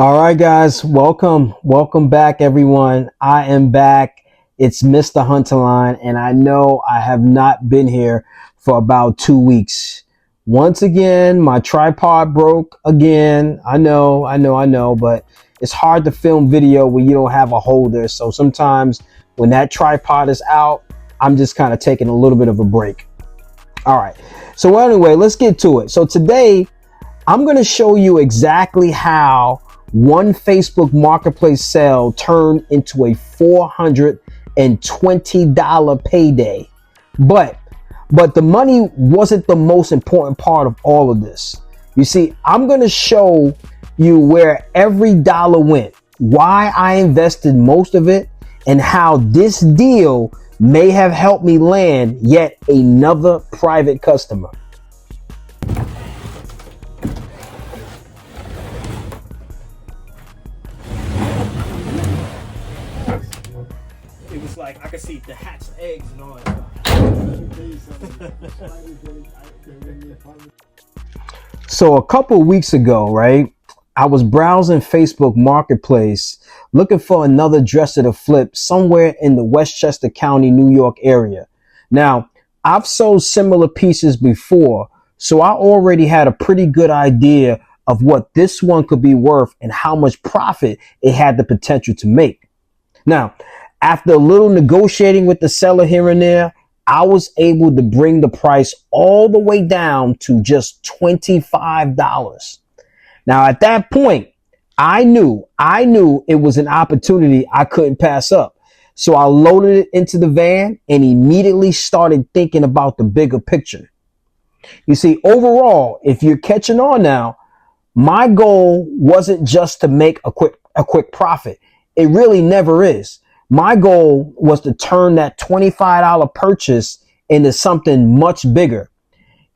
All right, guys, welcome back, everyone. I am back. It's Mr. Hunterline, and I know I have not been here for about 2 weeks. Once again, my tripod broke again. I know, but it's hard to film video when you don't have a holder. So sometimes when that tripod is out, I'm just kind of taking a little bit of a break. All right. So anyway, let's get to it. So today I'm going to show you exactly how one Facebook Marketplace sale turned into a $420 payday. But the money wasn't the most important part of all of this. You see, I'm going to show you where every dollar went, why I invested most of it, and how this deal may have helped me land yet another private customer. It was like I could see the hatch, eggs, and all that stuff. So a couple weeks ago, right, I was browsing Facebook Marketplace looking for another dresser to flip somewhere in the Westchester County, New York area. Now, I've sold similar pieces before, so I already had a pretty good idea of what this one could be worth and how much profit it had the potential to make. Now, after a little negotiating with the seller here and there, I was able to bring the price all the way down to just $25. Now, at that point, I knew it was an opportunity I couldn't pass up. So I loaded it into the van and immediately started thinking about the bigger picture. You see, overall, if you're catching on now, my goal wasn't just to make a quick profit. It really never is. My goal was to turn that $25 purchase into something much bigger.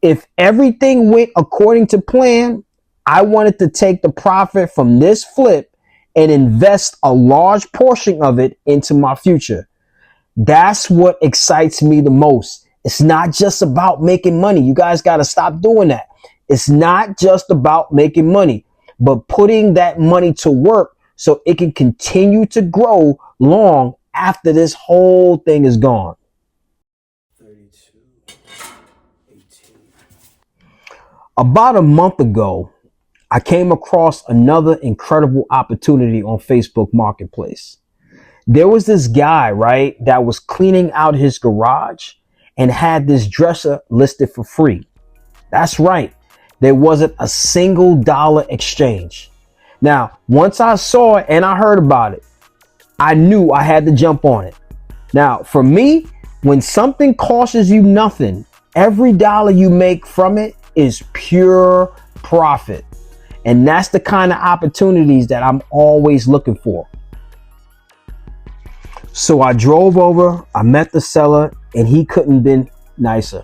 If everything went according to plan, I wanted to take the profit from this flip and invest a large portion of it into my future. That's what excites me the most. It's not just about making money. You guys got to stop doing that. It's not just about making money, but putting that money to work so it can continue to grow long after this whole thing is gone. 32, 18. About a month ago, I came across another incredible opportunity on Facebook Marketplace. There was this guy, right, that was cleaning out his garage and had this dresser listed for free. That's right. There wasn't a single dollar exchange. Now, once I saw it and I heard about it, I knew I had to jump on it. Now, for me, when something costs you nothing, every dollar you make from it is pure profit. And that's the kind of opportunities that I'm always looking for. So I drove over, I met the seller, and he couldn't have been nicer.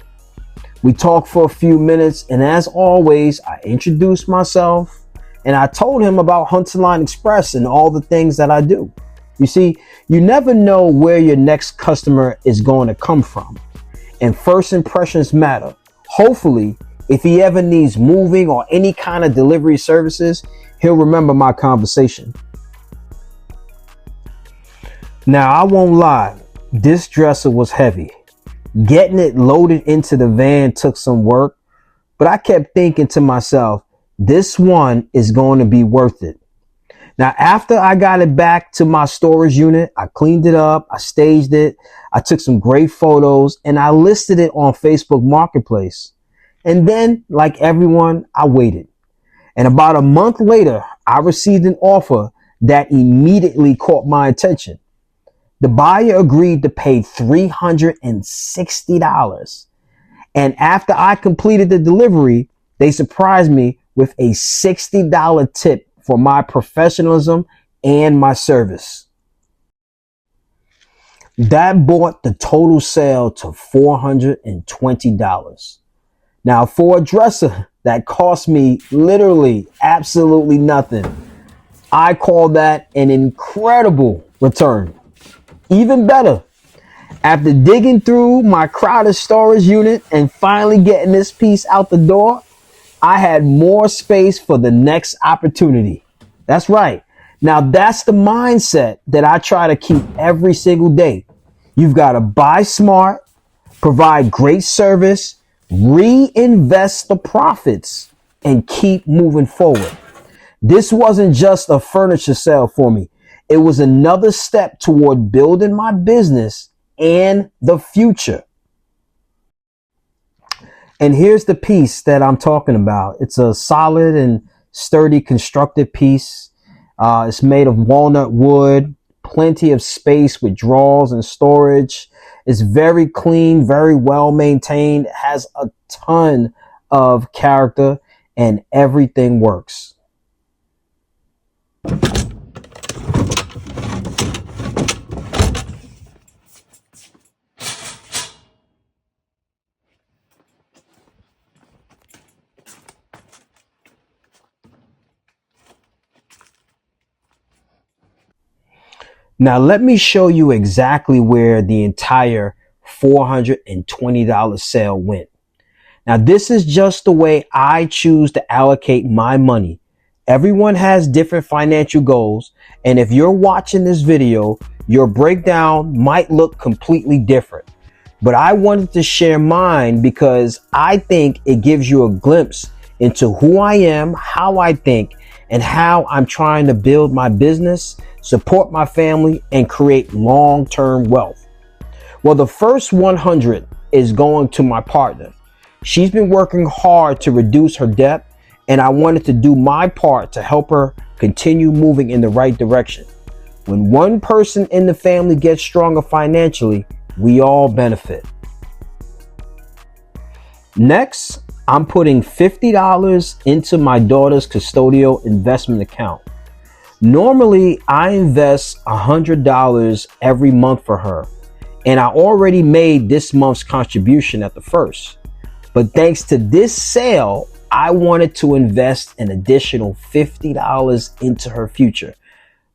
We talked for a few minutes, and as always, I introduced myself. And I told him about Hunterline Express and all the things that I do. You see, you never know where your next customer is going to come from. And first impressions matter. Hopefully, if he ever needs moving or any kind of delivery services, he'll remember my conversation. Now, I won't lie, this dresser was heavy. Getting it loaded into the van took some work, but I kept thinking to myself, this one is going to be worth it. Now, after I got it back to my storage unit, I cleaned it up, I staged it, I took some great photos, and I listed it on Facebook Marketplace. And then, like everyone, I waited. And about a month later, I received an offer that immediately caught my attention. The buyer agreed to pay $360. And after I completed the delivery, they surprised me with a $60 tip for my professionalism and my service. That brought the total sale to $420. Now, for a dresser that cost me literally absolutely nothing, I call that an incredible return. Even better, after digging through my crowded storage unit and finally getting this piece out the door, I had more space for the next opportunity. That's right. Now that's the mindset that I try to keep every single day. You've got to buy smart, provide great service, reinvest the profits, and keep moving forward. This wasn't just a furniture sale for me. It was another step toward building my business and the future. And here's the piece that I'm talking about. It's a solid and sturdy constructed piece. It's made of walnut wood, plenty of space with drawers and storage. It's very clean, very well maintained, it has a ton of character, and everything works. Now, let me show you exactly where the entire $420 sale went. Now, this is just the way I choose to allocate my money. Everyone has different financial goals, and if you're watching this video, your breakdown might look completely different. But I wanted to share mine because I think it gives you a glimpse into who I am, how I think, and how I'm trying to build my business, support my family, and create long-term wealth. Well, the first 100 is going to my partner. She's been working hard to reduce her debt, and I wanted to do my part to help her continue moving in the right direction. When one person in the family gets stronger financially, we all benefit. Next, I'm putting $50 into my daughter's custodial investment account. Normally, I invest $100 every month for her, and I already made this month's contribution at the first. But thanks to this sale, I wanted to invest an additional $50 into her future.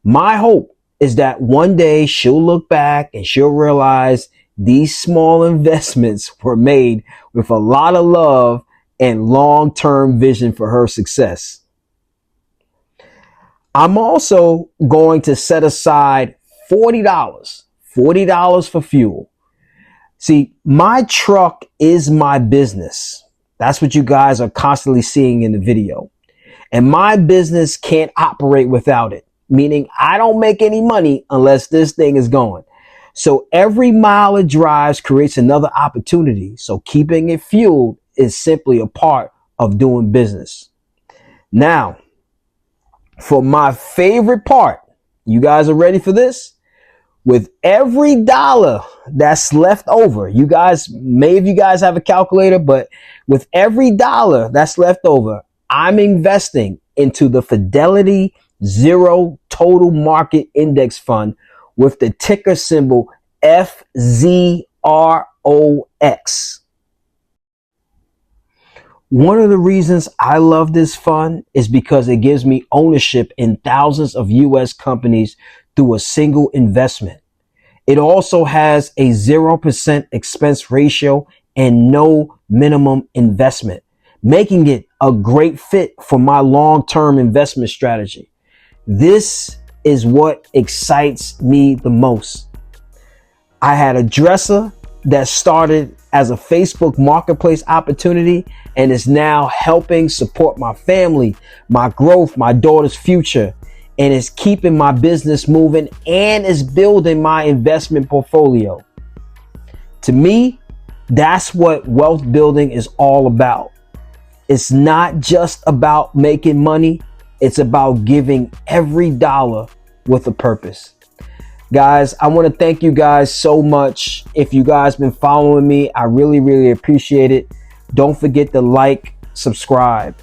My hope is that one day she'll look back and she'll realize these small investments were made with a lot of love and long-term vision for her success. I'm also going to set aside $40 for fuel. See, my truck is my business. That's what you guys are constantly seeing in the video. And my business can't operate without it, meaning I don't make any money unless this thing is going. So every mile it drives creates another opportunity. So keeping it fueled is simply a part of doing business. Now, for my favorite part, you guys are ready for this? With every dollar that's left over, you guys have a calculator, but with every dollar that's left over, I'm investing into the Fidelity Zero Total Market Index Fund with the ticker symbol FZROX. One of the reasons I love this fund is because it gives me ownership in thousands of US companies through a single investment. It also has a 0% expense ratio and no minimum investment, making it a great fit for my long-term investment strategy. This is what excites me the most. I had a dresser that started as a Facebook marketplace opportunity and is now helping support my family, my growth, my daughter's future, and is keeping my business moving and is building my investment portfolio. To me, that's what wealth building is all about. It's not just about making money, it's about giving every dollar with a purpose. Guys, I want to thank you guys so much. If you guys been following me, I really appreciate it. Don't forget to like, subscribe.